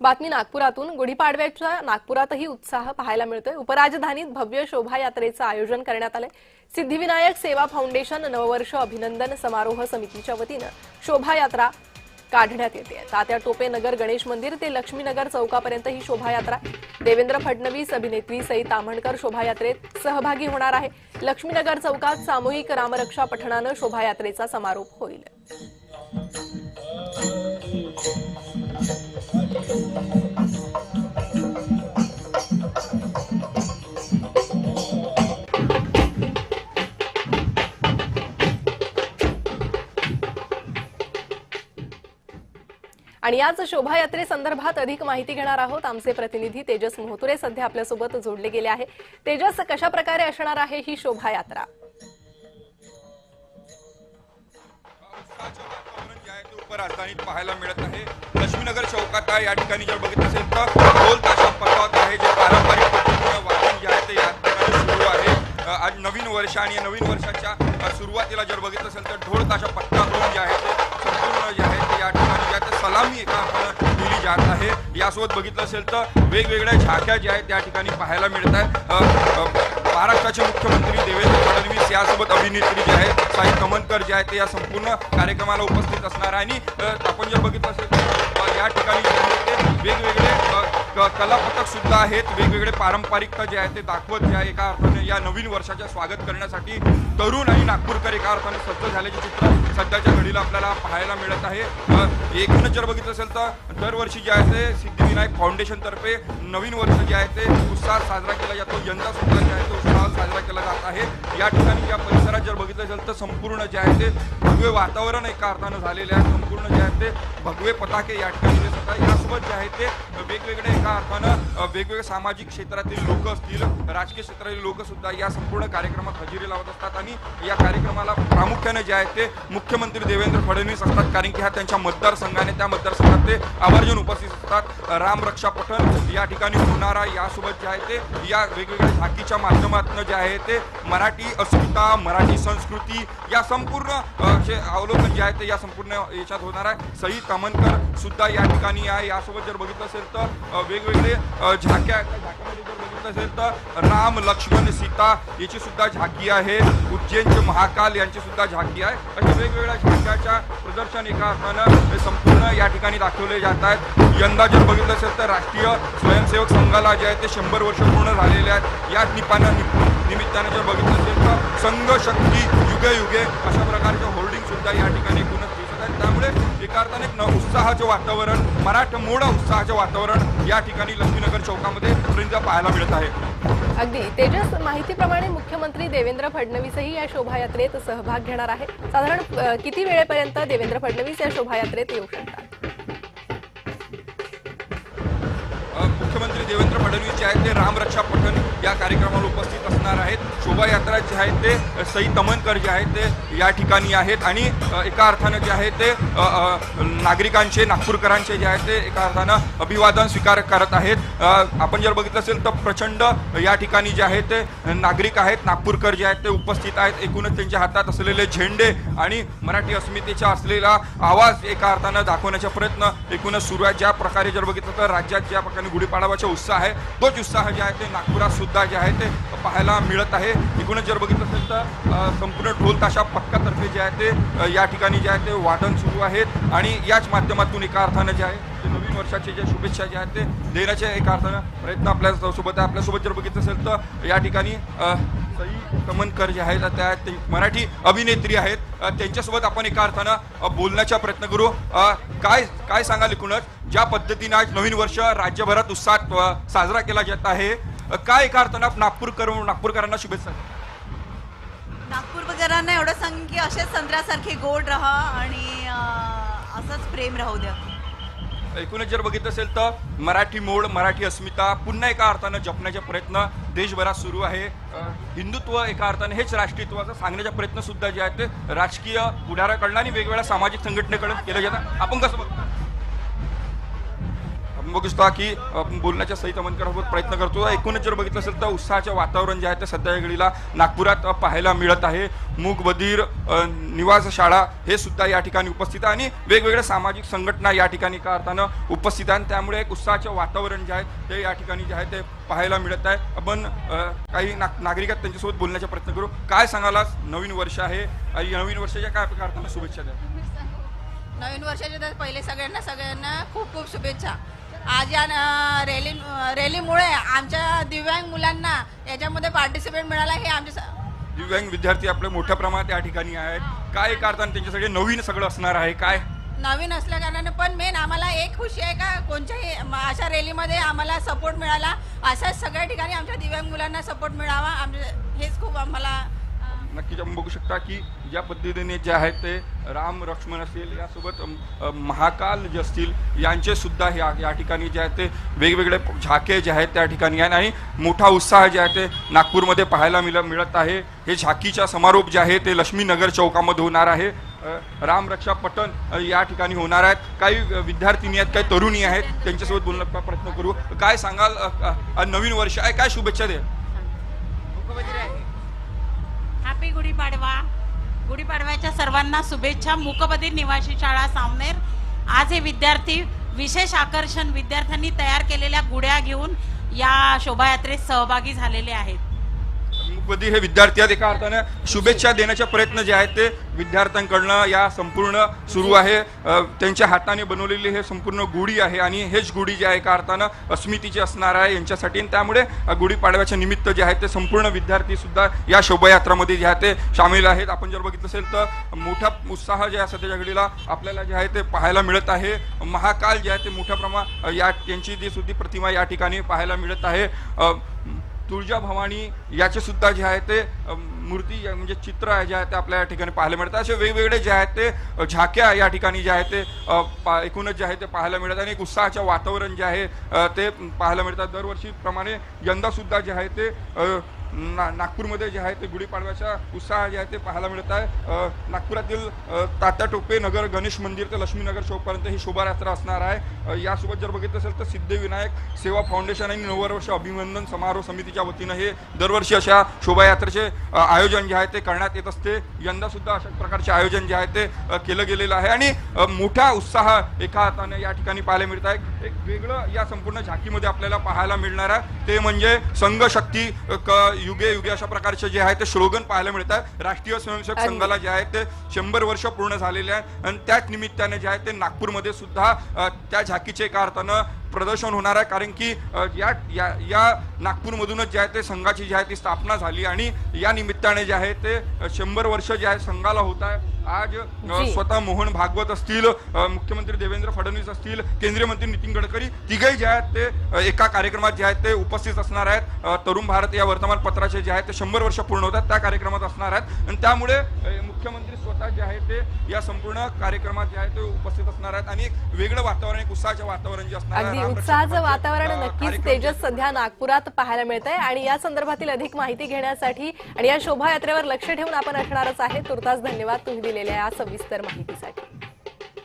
बातमी नागपुरातून गुढीपाडव्याच्या नागपुरातही उत्साह पाहायला मिळतोय। उपराजधानीत भव्य शोभायात्रेचं आयोजन करण्यात आलंय। सिद्धिविनायक सेवा फाउंडेशन नववर्ष अभिनंदन समारोह समितीच्या वतीनं शोभायात्रा काढण्यात येते। तात्या टोपे नगर गणेश मंदिर ते लक्ष्मीनगर चौकापर्यंत ही शोभायात्रा देवेंद्र फडणवीस अभिनेत्री सई ताम्हणकर शोभायात्रेत सहभागी होणार आहे। लक्ष्मीनगर चौकात सामूहिक रामरक्षा पठणानं शोभायात्रेचा समारोप होईल। आणि याच शोभायात्रेसंदर्भात अधिक माहिती घेणार आहोत। आमचे प्रतिनिधी तेजस मोहतुरे सध्या आपल्यासोबत जोडले गेले आहे। तेजस, कशा प्रकारे असणार आहे ही शोभायात्रा? राजधानीत पाहायला मिळत आहे। लक्ष्मीनगर चौकात या ठिकाणी जर बघितलं असेल तर ढोल ताशा पथक आहे, जे पारंपरिक पद्धतीने वादन जे आहे ते या ठिकाणी सुरू आहे। आज नवीन वर्ष आणि नवीन वर्षाच्या सुरुवातीला जर बघितलं असेल तर ढोल ताशा पथकाकडून जे आहे ते संपूर्ण जे आहे ते या ठिकाणी जे आहे ते सलामी एका दिली जात आहे। यासोबत बघितलं असेल तर वेगवेगळ्या झाक्या ज्या आहेत त्या ठिकाणी पाहायला मिळत आहेत। महाराष्ट्राचे मुख्यमंत्री देवेंद्र फडणवीस यासोबत अभिनेत्री जे आहे साई ताम्हणकर जे आहे ते या संपूर्ण कार्यक्रमाला उपस्थित असणार आहे। आणि आपण जर बघितलं असेल तर या ठिकाणी जे आहे ते वेगवेगळे कला पथक सुद्धा आहेत, वेगवेगळे पारंपरिकता जे आहे ते दाखवत जे आहे एका अर्थाने या नवीन वर्षाच्या स्वागत करण्यासाठी तरुण आणि नागपूरकर एका अर्थाने सज्ज झाल्याचे चित्र सध्याच्या घडीला आपल्याला पाहायला मिळत आहे। एकूणच जर बघितलं असेल तर दरवर्षी जे आहे ते सिद्धिविनायक फाउंडेशन तर्फे नवीन वर्ष जे आहे ते उत्साहात साजरा केला जातो। यंदा सुद्धा जे आहे तो उत्साहात साजरा केला जात आहे। या ठिकाणी या परिसरात जर बघितलं असेल तर संपूर्ण जे आहे ते भगवे वातावरण एका अर्थानं झालेले आहे। संपूर्ण जे आहे ते भगवे पताके या ठिकाणी दिसत आहे। यासोबत जे आहे ते वेगवेगळे एका अर्थानं वेगवेगळे सामाजिक क्षेत्रातील लोक असतील, राजकीय क्षेत्रातील लोक सुद्धा या संपूर्ण कार्यक्रमात हजेरी लावत असतात। आणि या कार्यक्रमाला प्रामुख्याने जे आहे ते मुख्यमंत्री देवेंद्र फडणवीस असतात, कारण की हा त्यांच्या मतदारसंघाने त्या मतदारसंघात ते आवर्जून उपस्थित असतात। रामरक्षा पठण या ठिकाणी होणारा यासोबत जे आहे ते या वेगवेगळ्या झाकीच्या माध्यमातून जे आहे ते मराठी अस्मिता, मराठी संस्कृती या संपूर्ण अवलोकन जे आहे ते या संपूर्ण याच्यात होणार आहे। सई ताम्हणकर सुद्धा या ठिकाणी आहे। यासोबत जर बघितलं असेल तर वेगवेगळे झाक्या झाक्यामध्ये जर बघितलं असेल तर राम लक्ष्मण सीता याची सुद्धा झाकी आहे, उज्जैनचे महाकाल यांची सुद्धा झाकी आहे। अशा वेगवेगळ्या झाक्याच्या प्रदर्शन एका अर्थानं संपूर्ण या ठिकाणी दाखवले जात आहेत। यंदा जर बघितलं असेल तर राष्ट्रीय स्वयंसेवक संघाला जे आहे ते 100 वर्ष पूर्ण झालेले आहेत। या निमित्ताने जर बघितलं असेल तर संघ शक्ती युगे युगे अशा प्रकारचे होर्डिंग सुद्धा या ठिकाणी एकूणच दिसत आहेत। त्यामुळे एका अर्थाने एक उत्साहाचे वातावरण, मराठमोळा उत्साहाचे वातावरण या ठिकाणी लक्ष्मीनगर चौकामध्ये पाहायला मिळत आहे। अगदी तेजस, माहितीप्रमाणे मुख्यमंत्री देवेंद्र फडणवीसही या शोभायात्रेत सहभाग घेणार आहे। साधारण किती वेळेपर्यंत देवेंद्र फडणवीस या शोभायात्रेत येऊ शकतात? मुख्यमंत्री देवेंद्र फडणवीस जे आहेत ते रामरक्षा पठण या कार्यक्रमाला उपस्थित असणार आहेत। शोभायात्रा जे आहे ते सई ताम्हणकर जे आहेत ते या ठिकाणी आहेत आणि एका अर्थानं जे आहे ते नागरिकांचे, नागपूरकरांचे जे आहे ते एका अर्थानं अभिवादन स्वीकार करत आहेत। आपण जर बघितलं असेल तर प्रचंड या ठिकाणी जे आहे ते नागरिक आहेत, नागपूरकर जे आहेत ते उपस्थित आहेत। एकूणच त्यांच्या हातात असलेले झेंडे आणि मराठी अस्मितेचा असलेला आवाज एका अर्थानं दाखवण्याचा प्रयत्न एकूणच सुरू आहे। ज्या प्रकारे जर बघितलं तर राज्यात ज्या प्रकारे गुढीपाडवाचा उत्साह आहे तोच उत्साह जे आहे ते नागपुरात सुद्धा जे आहे ते पाहायला मिळत आहे। एकूणच जर बघितलं असेल तर संपूर्ण ढोल ताशा पथकातर्फे जे आहे ते या ठिकाणी जे आहे ते वादन सुरू आहेत आणि याच माध्यमातून एका अर्थानं जे आहे ते नवीन वर्षाचे जे शुभेच्छा जे आहेत ते देण्याचे एका अर्थानं प्रयत्न आपल्यासोबत आहे। आपल्यासोबत जर बघितलं असेल तर या ठिकाणी सई ताम्हणकर जे आहेत त्या मराठी अभिनेत्री आहेत, त्यांच्यासोबत आपण एका अर्थानं बोलण्याचा प्रयत्न करू। काय सांगाल एकूणच ज्या पद्धतीने आज नवीन वर्ष राज्यभरात उत्साहात साजरा केला जात आहे, काय एका अर्थानं नागपूरकरांना शुभेच्छा? नागपूरकरांना एवढं सांग की असेच संत्र्यासारखे गोड राहा आणि असंच प्रेम राहू द्या। एकूणच जर बघितलं असेल तर मराठी मोड, मराठी अस्मिता पुन्हा एका अर्थानं जपण्याचा प्रयत्न देशभरात सुरू आहे। हिंदुत्व एका अर्थाने हेच राष्ट्रीयत्वाचा सांगण्याचा प्रयत्न सुद्धा जे आहे ते राजकीय पुढाऱ्याकडनं आणि वेगवेगळ्या सामाजिक संघटनेकडून केलं जातं। आपण कसं बघतो? बघू शकता की बोलण्याच्या सहित अमन करण्याचा प्रयत्न करतो. एकूणच जर बघितलं असेल तर उत्साहाचं वातावरण जे आहे ते सध्या घडीला नागपुरात पाहायला मिळत आहे. मूक बधीर निवास शाळा हे सुद्धा या ठिकाणी उपस्थित आहे आणि वेगवेगळ्या सामाजिक संघटना या ठिकाणी एका अर्थानं उपस्थित आहेत. त्यामुळे एक उत्साहाचं वातावरण जे आहे ते या ठिकाणी जे आहे ते पाहायला मिळत आहे. आपण काही नागरिक आहेत त्यांच्यासोबत बोलण्याचा प्रयत्न करू. काय सांगाल, आज नवीन वर्ष आहे आणि नवीन वर्षाच्या काय अर्थानं शुभेच्छा द्या. नवीन वर्षाच्या तर पहिले सगळ्यांना खूप खूप शुभेच्छा. आज या रॅलीमुळे आमच्या दिव्यांग मुलांना याच्यामध्ये पार्टिसिपेट मिळाला हे आमच्या दिव्यांग विद्यार्थी आपले मोठ्या प्रमाणात या ठिकाणी आहेत. काय एक अर्थानं त्यांच्यासाठी नवीन सगळं असणार आहे. काय नवीन असल्या कारणाने पण मेन आम्हाला एक खुशी आहे का कोणत्याही अशा रॅलीमध्ये आम्हाला सपोर्ट मिळाला. अशाच सगळ्या ठिकाणी आमच्या दिव्यांग मुलांना सपोर्ट मिळावा हेच खूप आम्हाला नक्कीच आपण बघू शकता की ज्या पद्धतीने जे आहे ते राम लक्ष्मण असेल यासोबत महाकाल जे असतील यांचे सुद्धा या ठिकाणी जे आहे ते वेगवेगळे झाके जे आहेत त्या ठिकाणी आहेत आणि मोठा उत्साह जे आहे ते नागपूरमध्ये पाहायला मिळत आहे. हे झाकीचा समारोप जे आहे ते लक्ष्मीनगर चौकामध्ये होणार आहे. रामरक्षा पठण या ठिकाणी होणार आहेत. काही विद्यार्थिनी आहेत, काही तरुणी आहेत, त्यांच्यासोबत बोलण्याचा प्रयत्न करू. काय सांगाल, नवीन वर्ष आहे, काय शुभेच्छा द्या. हॅपी गुढीपाडवा. गुढीपाडव्याच्या सर्वांना शुभेच्छा. मूकबधीर निवासी शाळा सावनेर आज हे विद्यार्थी विशेष आकर्षण विद्यार्थ्यांनी तयार केलेल्या गुढ्या घेऊन या शोभायात्रेत सहभागी झालेले आहेत. मूकबधीर हे विद्यार्थी आहेत. एका अर्थानं शुभेच्छा देण्याचा प्रयत्न जे आहेत ते विद्यार्थ्यांकडनं या संपूर्ण सुरू आहे. त्यांच्या हाताने बनवलेली हे संपूर्ण गुढी आहे आणि हेच गुढी जे आहे एका अर्थानं अस्मितीची असणार आहे यांच्यासाठी. त्यामुळे गुढीपाडव्याच्या निमित्त जे आहे ते संपूर्ण विद्यार्थी सुद्धा या शोभायात्रामध्ये जे आहे ते सामील आहेत. आपण जर बघितलं असेल तर मोठा उत्साह जे आहे सध्याच्या घडीला आपल्याला जे आहे ते पाहायला मिळत आहे. महाकाल जे आहे ते मोठ्या प्रमाणात यांची जी सुद्धा प्रतिमा या ठिकाणी पाहायला मिळत आहे. तुळजा भवानी याचे सुद्धा जे आहे ते मूर्ती म्हणजे चित्र जे आहे ते आपल्या या ठिकाणी पाहायला मिळतात. असे वेगवेगळे जे आहेत ते झाक्या या ठिकाणी जे आहे ते एकूणच जे आहे ते पाहायला मिळतात आणि एक उत्साहाचं वातावरण जे आहे ते पाहायला मिळतात. दरवर्षीप्रमाणे यंदा सुद्धा जे आहे ते नागपूरमध्ये जे आहे ते गुढीपाडव्याचा उत्साह जे आहे ते पाहायला मिळत आहे. नागपुरातील तात्या टोपे नगर गणेश मंदिर ते लक्ष्मीनगर चौकपर्यंत ही शोभायात्रा असणार आहे. यासोबत जर बघितलं असेल तर सिद्धिविनायक सेवा फाउंडेशन आणि नववर्ष अभिनंदन समारोह समितीच्या वतीनं हे दरवर्षी अशा शोभायात्रेचे आयोजन जे आहे ते करण्यात येत असते. यंदा सुद्धा अशा प्रकारचे आयोजन जे आहे ते केलं गेलेलं आहे आणि मोठा उत्साह एका हाताने या ठिकाणी पाहायला मिळत आहे. एक वेगळं या संपूर्ण झाकीमध्ये आपल्याला पाहायला मिळणार आहे ते म्हणजे संघ शक्ती युगे युगे अशा प्रकारचे जे आहे ते स्लोगन पाहायला मिळतात. राष्ट्रीय स्वयंसेवक संघाला जे आहे ते 100 वर्ष पूर्ण झालेले आहेत आणि त्याच निमित्ताने जे आहे ते नागपूरमध्ये सुद्धा त्या झाकीचे एका अर्थानं प्रदर्शन होणार आहे. कारण की या नागपूरमधूनच जे आहे ते संघाची जी आहे ती स्थापना झाली आणि या निमित्ताने जे आहे ते 100 वर्ष जे आहे संघाला होत आहे. आज स्वतः मोहन भागवत असतील, मुख्यमंत्री देवेंद्र फडणवीस असतील, केंद्रीय मंत्री नितीन गडकरी तिघही जे आहेत ते एका कार्यक्रमात जे आहेत ते उपस्थित असणार आहेत. तरुण भारत या वर्तमानपत्राचे जे आहे ते 100 वर्ष पूर्ण होतात त्या कार्यक्रमात असणार आहेत आणि त्यामुळे मुख्यमंत्री स्वतः जे आहे ते या संपूर्ण कार्यक्रमात जे आहे ते उपस्थित असणार आहेत आणि एक वेगळं वातावरण, एक उत्साहाचं वातावरण जे असणार आहे. उत्साहाचं वातावरण नक्कीच तेजस सध्या नागपुरात पाहायला मिळतंय आणि या संदर्भातील अधिक माहिती घेण्यासाठी आणि या शोभायात्रेवर लक्ष ठेवून आपण असणारच आहे. तुर्तास धन्यवाद तुम्ही दिलेल्या या सविस्तर माहितीसाठी.